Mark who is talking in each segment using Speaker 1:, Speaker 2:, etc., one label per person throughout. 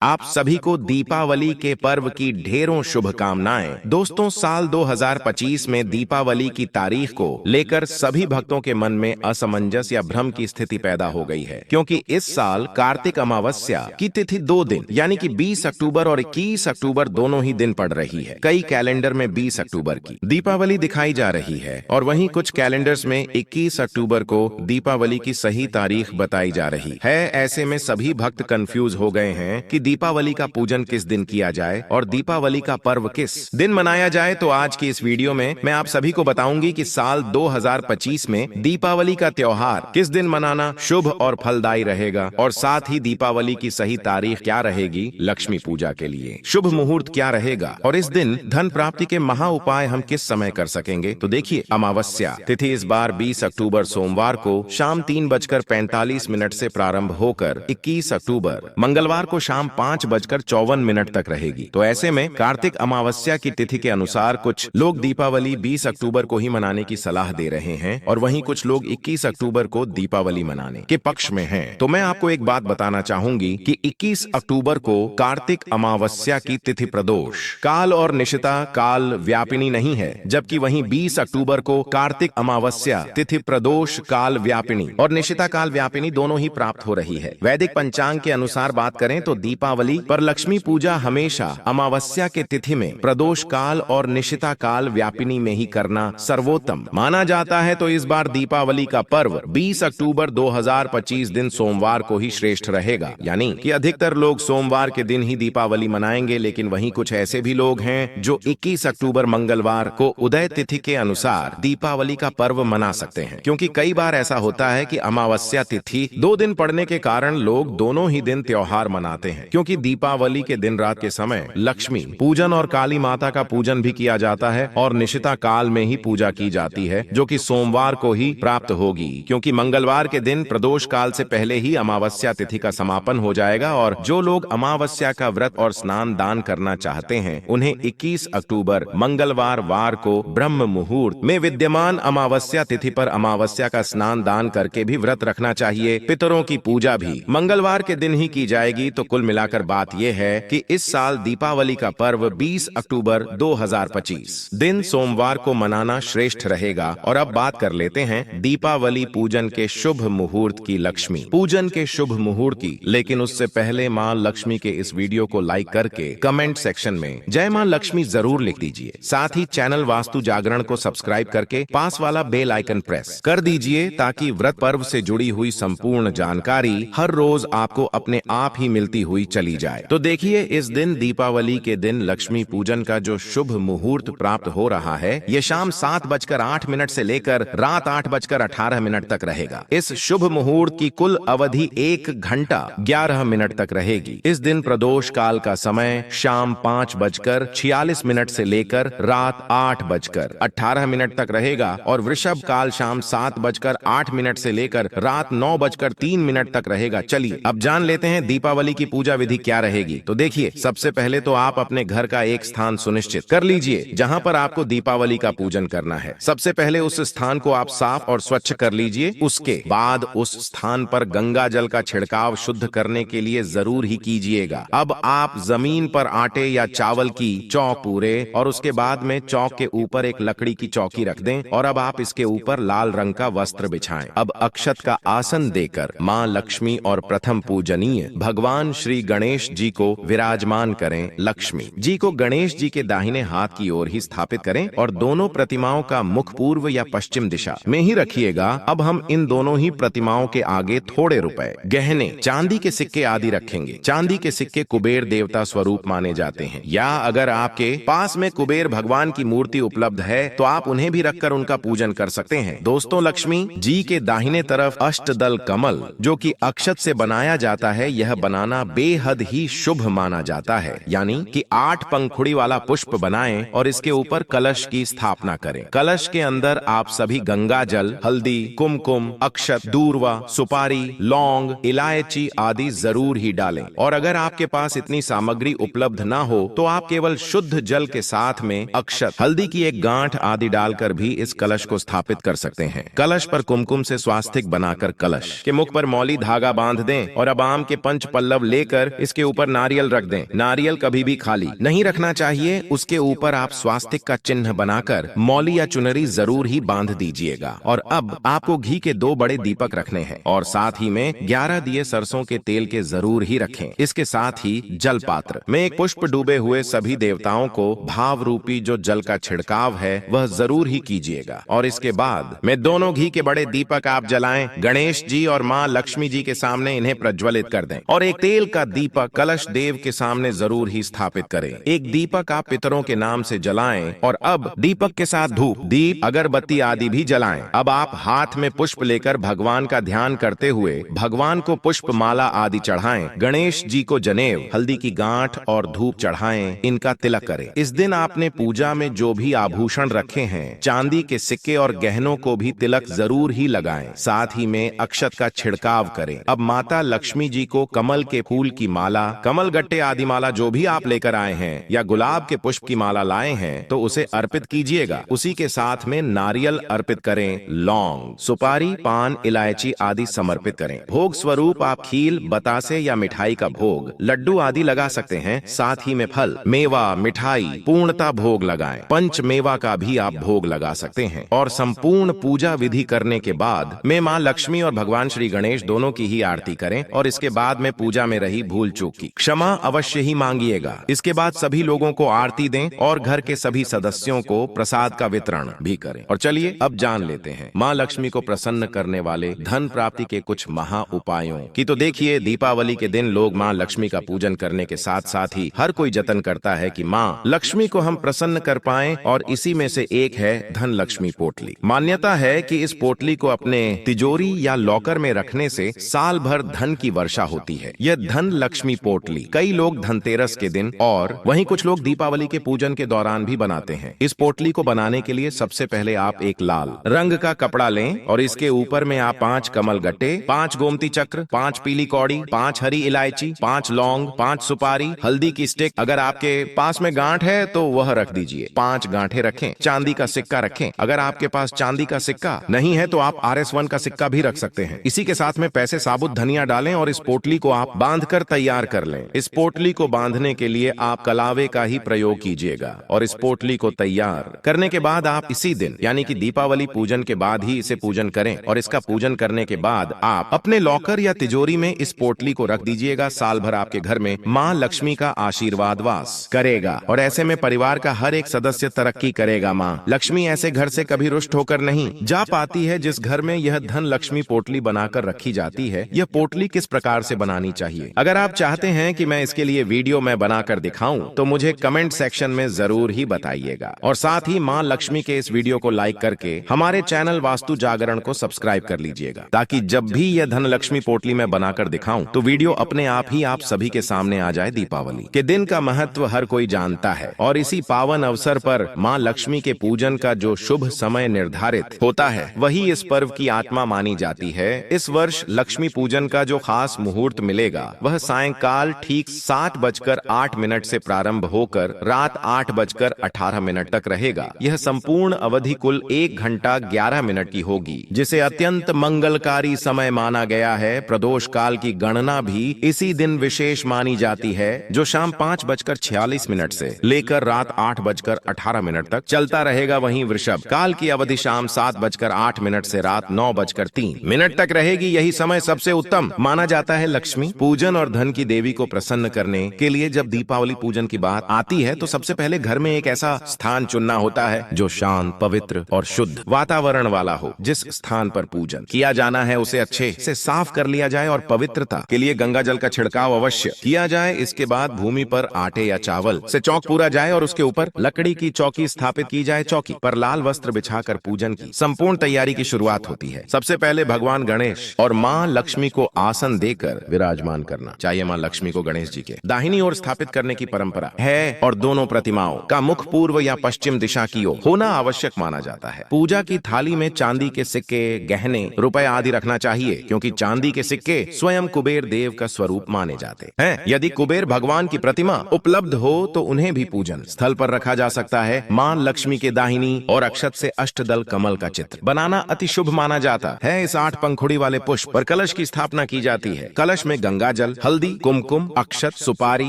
Speaker 1: आप सभी को दीपावली के पर्व की ढेरों शुभकामनाएं। दोस्तों, साल 2025 में दीपावली की तारीख को लेकर सभी भक्तों के मन में असमंजस या भ्रम की स्थिति पैदा हो गई है, क्योंकि इस साल कार्तिक अमावस्या की तिथि 2 दिन यानी कि 20 अक्टूबर और 21 अक्टूबर दोनों ही दिन पड़ रही है। कई कैलेंडर में 20 अक्टूबर की दीपावली दिखाई जा रही है और वहीं कुछ कैलेंडर्स में 21 अक्टूबर को दीपावली की सही तारीख बताई जा रही है। ऐसे में सभी भक्त कंफ्यूज हो गए हैं कि दीपावली का पूजन किस दिन किया जाए और दीपावली का पर्व किस दिन मनाया जाए। तो आज की इस वीडियो में मैं आप सभी को बताऊंगी कि साल 2025 में दीपावली का त्योहार किस दिन मनाना शुभ और फलदायी रहेगा, और साथ ही दीपावली की सही तारीख क्या रहेगी लक्ष्मी पूजा के लिए, शुभ मुहूर्त क्या रहेगा और इस दिन धन प्राप्ति के महा उपाय हम किस समय कर सकेंगे। तो देखिए, अमावस्या तिथि इस बार 20 अक्टूबर सोमवार को शाम 3:45 से प्रारंभ होकर 21 अक्टूबर मंगलवार को शाम 5:54 तक रहेगी। तो ऐसे में कार्तिक अमावस्या की तिथि के अनुसार कुछ लोग दीपावली 20 अक्टूबर को ही मनाने की सलाह दे रहे हैं और वहीं कुछ लोग 21 अक्टूबर को दीपावली मनाने के पक्ष में हैं। तो मैं आपको एक बात बताना चाहूंगी कि 21 अक्टूबर को कार्तिक अमावस्या की तिथि प्रदोष काल और निशिता काल व्यापिनी नहीं है, जबकि वहीं 20 अक्टूबर को कार्तिक अमावस्या तिथि प्रदोष काल व्यापिनी और निशिता काल व्यापिनी दोनों ही प्राप्त हो रही है। वैदिक पंचांग के अनुसार बात करें तो दीपावली पर लक्ष्मी पूजा हमेशा अमावस्या के तिथि में प्रदोष काल और निशिता काल व्यापिनी में ही करना सर्वोत्तम माना जाता है। तो इस बार दीपावली का पर्व 20 अक्टूबर 2025 दिन सोमवार को ही श्रेष्ठ रहेगा, यानी कि अधिकतर लोग सोमवार के दिन ही दीपावली मनाएंगे, लेकिन वहीं कुछ ऐसे भी लोग हैं जो 21 अक्टूबर मंगलवार को उदय तिथि के अनुसार दीपावली का पर्व मना सकते हैं, क्योंकि कई बार ऐसा होता है कि अमावस्या तिथि 2 दिन पड़ने के कारण लोग दोनों ही दिन त्योहार मनाते हैं, क्योंकि दीपावली के दिन रात के समय लक्ष्मी पूजन और काली माता का पूजन भी किया जाता है और निशिता काल में ही पूजा की जाती है, जो कि सोमवार को ही प्राप्त होगी, क्योंकि मंगलवार के दिन प्रदोष काल से पहले ही अमावस्या तिथि का समापन हो जाएगा। और जो लोग अमावस्या का व्रत और स्नान दान करना चाहते हैं उन्हें 21 अक्टूबर मंगलवार वार को ब्रह्म मुहूर्त में विद्यमान अमावस्या तिथि पर अमावस्या का स्नान दान करके भी व्रत रखना चाहिए। पितरों की पूजा भी मंगलवार के दिन ही की जाएगी। तो कुल मिलाकर बात यह है कि इस साल दीपावली का पर्व 20 अक्टूबर 2025 दिन सोमवार को मनाना श्रेष्ठ रहेगा। और अब बात कर लेते हैं दीपावली पूजन के शुभ मुहूर्त की, लक्ष्मी पूजन के शुभ मुहूर्त की। लेकिन उससे पहले मां लक्ष्मी के इस वीडियो को लाइक करके कमेंट सेक्शन में जय मां लक्ष्मी जरूर लिख दीजिए। साथ ही चैनल वास्तु जागरण को सब्सक्राइब करके पास वाला बेल आइकन प्रेस कर दीजिए, ताकि व्रत पर्व से जुड़ी हुई संपूर्ण जानकारी हर रोज आपको अपने आप ही मिलती हुई चली जाए। तो देखिए, इस दिन दीपावली के दिन लक्ष्मी पूजन का जो शुभ मुहूर्त प्राप्त हो रहा है, ये शाम 7:08 से लेकर रात 8:18 तक रहेगा। इस शुभ मुहूर्त की कुल अवधि 1 घंटा 11 मिनट तक रहेगी। इस दिन प्रदोष काल का समय शाम 5:46 से लेकर रात 8:18 तक रहेगा और वृषभ काल शाम 7:08 से लेकर रात 9:03 तक रहेगा। चलिए अब जान लेते हैं दीपावली की पूजा विधि क्या रहेगी। तो देखिए, सबसे पहले तो आप अपने घर का एक स्थान सुनिश्चित कर लीजिए जहां पर आपको दीपावली का पूजन करना है। सबसे पहले उस स्थान को आप साफ और स्वच्छ कर लीजिए। उसके बाद उस स्थान पर गंगा जल का छिड़काव शुद्ध करने के लिए जरूर ही कीजिएगा। अब आप जमीन पर आटे या चावल की चौक पूरे और उसके बाद में चौक के ऊपर एक लकड़ी की चौकी रख दें और अब आप इसके ऊपर लाल रंग का वस्त्र बिछाएं। अब अक्षत का आसन देकर मां लक्ष्मी और प्रथम पूजनीय भगवान श्री गणेश जी को विराजमान करें। लक्ष्मी जी को गणेश जी के दाहिने हाथ की ओर ही स्थापित करें और दोनों प्रतिमाओं का मुख पूर्व या पश्चिम दिशा में ही रखिएगा। अब हम इन दोनों ही प्रतिमाओं के आगे थोड़े रुपए, गहने, चांदी के सिक्के आदि रखेंगे। चांदी के सिक्के कुबेर देवता स्वरूप माने जाते हैं, या अगर आपके पास में कुबेर भगवान की मूर्ति उपलब्ध है तो आप उन्हें भी रखकर उनका पूजन कर सकते हैं। दोस्तों, लक्ष्मी जी के दाहिने तरफ अष्टदल कमल जो कि अक्षत से बनाया जाता है, यह बनाना बेहद ही शुभ माना जाता है, यानी कि 8 पंखुड़ी वाला पुष्प बनाएं और इसके ऊपर कलश की स्थापना करें। कलश के अंदर आप सभी गंगा जल, हल्दी, कुमकुम, अक्षत, दूर्वा, सुपारी, लौंग, इलायची आदि जरूर ही डालें। और अगर आपके पास इतनी सामग्री उपलब्ध ना हो तो आप केवल शुद्ध जल के साथ में अक्षत, हल्दी की एक गांठ आदि डालकर भी इस कलश को स्थापित कर सकते हैं। कलश पर कुमकुम से स्वास्तिक बनाकर कलश के मुख पर मौली धागा बांध दें और अब आम के पंच पल्लव लेकर लेकर इसके ऊपर नारियल रख दें। नारियल कभी भी खाली नहीं रखना चाहिए। उसके ऊपर आप स्वास्तिक का चिन्ह बनाकर मौली या चुनरी जरूर ही बांध दीजिएगा। और अब आपको घी के 2 बड़े दीपक रखने हैं और साथ ही में 11 दिए सरसों के तेल के जरूर ही रखें। इसके साथ ही जल पात्र में एक पुष्प डूबे हुए सभी देवताओं को भाव रूपी जो जल का छिड़काव है वह जरूर ही कीजिएगा। और इसके बाद में दोनों घी के बड़े दीपक आप जलाएं, गणेश जी और मां लक्ष्मी जी के सामने इन्हें प्रज्वलित कर दें और एक तेल का दीपक कलश देव के सामने जरूर ही स्थापित करें। एक दीपक आप पितरों के नाम से जलाएं और अब दीपक के साथ धूप, दीप, अगरबत्ती आदि भी जलाएं। अब आप हाथ में पुष्प लेकर भगवान का ध्यान करते हुए भगवान को पुष्प माला आदि चढ़ाएं। गणेश जी को जनेऊ, हल्दी की गांठ और धूप चढ़ाएं, इनका तिलक करें। इस दिन आपने पूजा में जो भी आभूषण रखे हैं, चांदी के सिक्के और गहनों को भी तिलक जरूर ही लगाएं। साथ ही में अक्षत का छिड़काव करें। अब माता लक्ष्मी जी को कमल के फूल की माला, कमल गट्टे आदि माला जो भी आप लेकर आए हैं या गुलाब के पुष्प की माला लाए हैं तो उसे अर्पित कीजिएगा। उसी के साथ में नारियल अर्पित करें, लौंग, सुपारी, पान, इलायची आदि समर्पित करें। भोग स्वरूप आप खील, बतासे या मिठाई का भोग, लड्डू आदि लगा सकते हैं। साथ ही में फल, मेवा, मिठाई पूर्णता भोग लगाएं। पंच मेवा का भी आप भोग लगा सकते हैं। और संपूर्ण पूजा विधि करने के बाद में मां लक्ष्मी और भगवान श्री गणेश दोनों की ही आरती करें और इसके बाद में पूजा में रही भूल चूक की क्षमा अवश्य ही मांगिएगा। इसके बाद सभी लोगों को आरती दें और घर के सभी सदस्यों को प्रसाद का वितरण भी करें। और चलिए अब जान लेते हैं मां लक्ष्मी को प्रसन्न करने वाले धन प्राप्ति के कुछ महा उपायों की। तो देखिए, दीपावली के दिन लोग मां लक्ष्मी का पूजन करने के साथ साथ ही हर कोई जतन करता है कि मां लक्ष्मी को हम प्रसन्न कर पाएं और इसी में से एक है धन लक्ष्मी पोटली। मान्यता है कि इस पोटली को अपने तिजोरी या लॉकर में रखने से साल भर धन की वर्षा होती है। यह धन लक्ष्मी पोटली कई लोग धनतेरस के दिन और वहीं कुछ लोग दीपावली के पूजन के दौरान भी बनाते हैं। इस पोटली को बनाने के लिए सबसे पहले आप एक लाल रंग का कपड़ा लें और इसके ऊपर में आप 5 कमल गट्टे, 5 गोमती चक्र, 5 पीली कौड़ी, 5 हरी इलायची, 5 लौंग, 5 सुपारी, हल्दी की स्टिक, अगर आपके पास में गांठ है तो वह रख दीजिए, 5 गांठें रखें। चांदी का सिक्का रखें। अगर आपके पास चांदी का सिक्का नहीं है तो आप RS1 का सिक्का भी रख सकते हैं। इसी के साथ में पैसे, साबुत धनिया डालें और इस पोटली को आप बांधकर तैयार कर लें। इस पोटली को बांधने के लिए आप कलावे का ही प्रयोग कीजिएगा और इस पोटली को तैयार करने के बाद आप इसी दिन यानी कि दीपावली पूजन के बाद ही इसे पूजन करें और इसका पूजन करने के बाद आप अपने लॉकर या तिजोरी में इस पोटली को रख दीजिएगा। साल भर आपके घर में मां लक्ष्मी का आशीर्वाद वास करेगा और ऐसे में परिवार का हर एक सदस्य तरक्की करेगा। मां लक्ष्मी ऐसे घर से कभी रुष्ट होकर नहीं जा पाती है जिस घर में यह धन लक्ष्मी पोटली बनाकर रखी जाती है। यह पोटली किस प्रकार से बनानी चाहिए, अगर आप चाहते हैं कि मैं इसके लिए वीडियो में बनाकर दिखाऊं तो मुझे कमेंट सेक्शन में जरूर ही बताइएगा। और साथ ही मां लक्ष्मी के इस वीडियो को लाइक करके हमारे चैनल वास्तु जागरण को सब्सक्राइब कर लीजिएगा ताकि जब भी यह धन लक्ष्मी पोटली मैं बनाकर दिखाऊं तो वीडियो अपने आप ही आप सभी के सामने आ जाए। दीपावली के दिन का महत्व हर कोई जानता है और इसी पावन अवसर पर मां लक्ष्मी के पूजन का जो शुभ समय निर्धारित होता है वही इस पर्व की आत्मा मानी जाती है। इस वर्ष लक्ष्मी पूजन का जो खास मुहूर्त मिलेगा वह सायंकाल ठीक 7:08 से प्रारंभ होकर रात 8:18 तक रहेगा। यह संपूर्ण अवधि कुल 1 घंटा 11 मिनट की होगी जिसे अत्यंत मंगलकारी समय माना गया है। प्रदोष काल की गणना भी इसी दिन विशेष मानी जाती है जो शाम 5:46 से लेकर रात 8:18 तक चलता रहेगा। वहीं वृषभ काल की अवधि शाम 7:08 से रात 9:03 तक रहेगी। यही समय सबसे उत्तम माना जाता है लक्ष्मी पूजन और धन की देवी को प्रसन्न करने के लिए। जब दीपावली पूजन की बात आती है तो सबसे पहले घर में एक ऐसा स्थान चुनना होता है जो शांत, पवित्र और शुद्ध वातावरण वाला हो। जिस स्थान पर पूजन किया जाना है उसे अच्छे से साफ कर लिया जाए और पवित्रता के लिए गंगा जल का छिड़काव अवश्य किया जाए। इसके बाद भूमि पर आटे या चावल से चौक पूरा जाए और उसके ऊपर लकड़ी की चौकी स्थापित की जाए। चौकी पर लाल वस्त्र बिछाकर पूजन की संपूर्ण तैयारी की शुरुआत होती है। सबसे पहले भगवान गणेश और मां लक्ष्मी को आसन देकर विराजमान करना चाहिए। मां लक्ष्मी को गणेश जी के दाहिनी ओर स्थापित करने की परंपरा है और दोनों प्रतिमाओं का मुख पूर्व या पश्चिम दिशा की ओर होना आवश्यक माना जाता है। पूजा की थाली में चांदी के सिक्के, गहने, रुपए आदि रखना चाहिए क्योंकि चांदी के सिक्के स्वयं कुबेर देव का स्वरूप माने जाते हैं। यदि कुबेर भगवान की प्रतिमा उपलब्ध हो तो उन्हें भी पूजन स्थल पर रखा जा सकता है। मां लक्ष्मी के दाहिनी और अक्षत से अष्टदल कमल का चित्र बनाना अति शुभ माना जाता है। इस 8 पंखुड़ी वाले पुष्प पर कलश की स्थापना की जाती है। कलश में गंगा जल, हल्दी हल्दी, कुमकुम, अक्षत, सुपारी,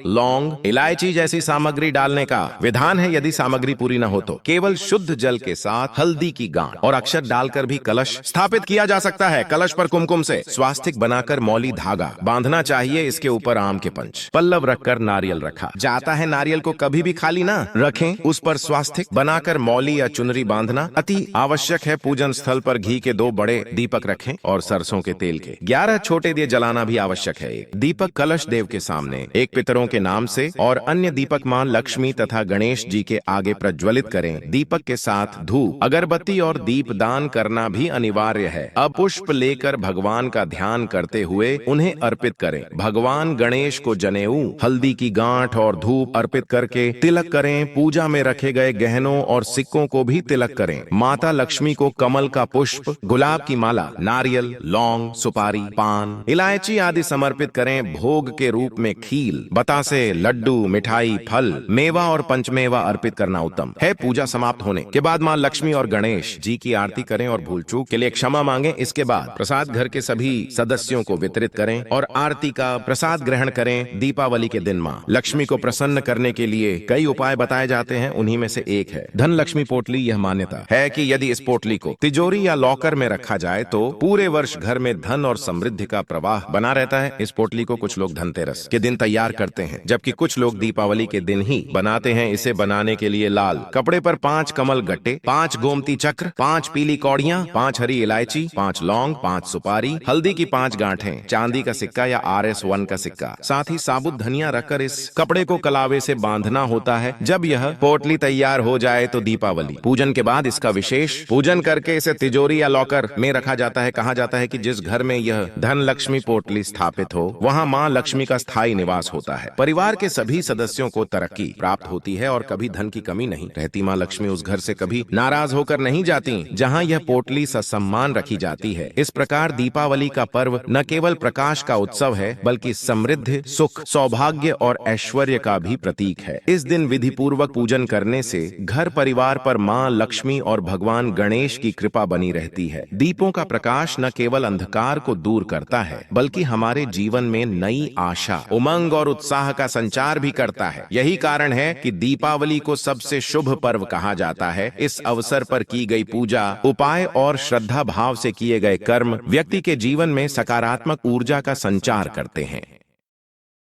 Speaker 1: लौंग, इलायची जैसी सामग्री डालने का विधान है। यदि सामग्री पूरी न हो तो केवल शुद्ध जल के साथ हल्दी की गांठ और अक्षत डालकर भी कलश स्थापित किया जा सकता है। कलश पर कुमकुम से स्वास्तिक बनाकर मौली धागा बांधना चाहिए। इसके ऊपर आम के पंच पल्लव रखकर नारियल रखा जाता है। नारियल को कभी भी खाली ना रखें। उस पर स्वास्तिक बनाकर मौली या चुनरी बांधना अति आवश्यक है। पूजन स्थल पर घी के 2 बड़े दीपक रखें और सरसों के तेल के 11 छोटे दिए जलाना भी आवश्यक है। एक दीपक कलश देव के सामने, एक पितरों के नाम से और अन्य दीपक मां लक्ष्मी तथा गणेश जी के आगे प्रज्वलित करें। दीपक के साथ धूप, अगरबत्ती और दीप दान करना भी अनिवार्य है। अब पुष्प लेकर भगवान का ध्यान करते हुए उन्हें अर्पित करें। भगवान गणेश को जनेऊ, हल्दी की गांठ और धूप अर्पित करके तिलक करें। पूजा में रखे गए गहनों और सिक्कों को भी तिलक करें। माता लक्ष्मी को कमल का पुष्प, गुलाब की माला, नारियल, लौंग, सुपारी, पान, इलायची आदि समर्पित करें। भोग के रूप में खील, बतासे, लड्डू, मिठाई, फल, मेवा और पंचमेवा अर्पित करना उत्तम है। पूजा समाप्त होने के बाद मां लक्ष्मी और गणेश जी की आरती करें और भूल चूक के लिए क्षमा मांगे। इसके बाद प्रसाद घर के सभी सदस्यों को वितरित करें और आरती का प्रसाद ग्रहण करें। दीपावली के दिन मां लक्ष्मी को प्रसन्न करने के लिए कई उपाय बताए जाते हैं। उन्हीं में से एक है धन लक्ष्मी पोटली। यह मान्यता है कि यदि इस पोटली को तिजोरी या लॉकर में रखा जाए तो पूरे वर्ष घर में धन और समृद्धि का प्रवाह बना रहता है। इस पोटली को कुछ लोग धनतेरस के दिन तैयार करते हैं, जबकि कुछ लोग दीपावली के दिन ही बनाते हैं। इसे बनाने के लिए लाल कपड़े पर 5 कमल गट्टे, 5 गोमती चक्र, 5 पीली कौड़ियां, 5 हरी इलायची, 5 लौंग, 5 सुपारी, हल्दी की 5 गांठें, चांदी का सिक्का या RS1 का सिक्का, साथ ही साबुत धनिया रखकर इस कपड़े को कलावे से बांधना होता है। जब यह पोटली तैयार हो जाए तो दीपावली पूजन के बाद इसका विशेष पूजन करके इसे तिजोरी या लॉकर में रखा जाता है। कहा जाता है कि जिस घर में यह धन लक्ष्मी पोटली स्थापित हो वहां मां लक्ष्मी का स्थायी निवास होता है। परिवार के सभी सदस्यों को तरक्की प्राप्त होती है और कभी धन की कमी नहीं रहती। मां लक्ष्मी उस घर से कभी नाराज होकर नहीं जाती जहां यह पोटली ससम्मान रखी जाती है। इस प्रकार दीपावली का पर्व न केवल प्रकाश का उत्सव है बल्कि समृद्धि, सुख, सौभाग्य और ऐश्वर्य का भी प्रतीक है। इस दिन विधि पूर्वक पूजन करने से घर परिवार पर मां लक्ष्मी और भगवान गणेश की कृपा बनी रहती है। दीपों का प्रकाश न केवल अंधकार को दूर करता है बल्कि हमारे जीवन में नई आशा, उमंग और उत्साह का संचार भी करता है। यही कारण है कि दीपावली को सबसे शुभ पर्व कहा जाता है। इस अवसर पर की गई पूजा, उपाय और श्रद्धा भाव से किए गए कर्म व्यक्ति के जीवन में सकारात्मक ऊर्जा का संचार करते हैं।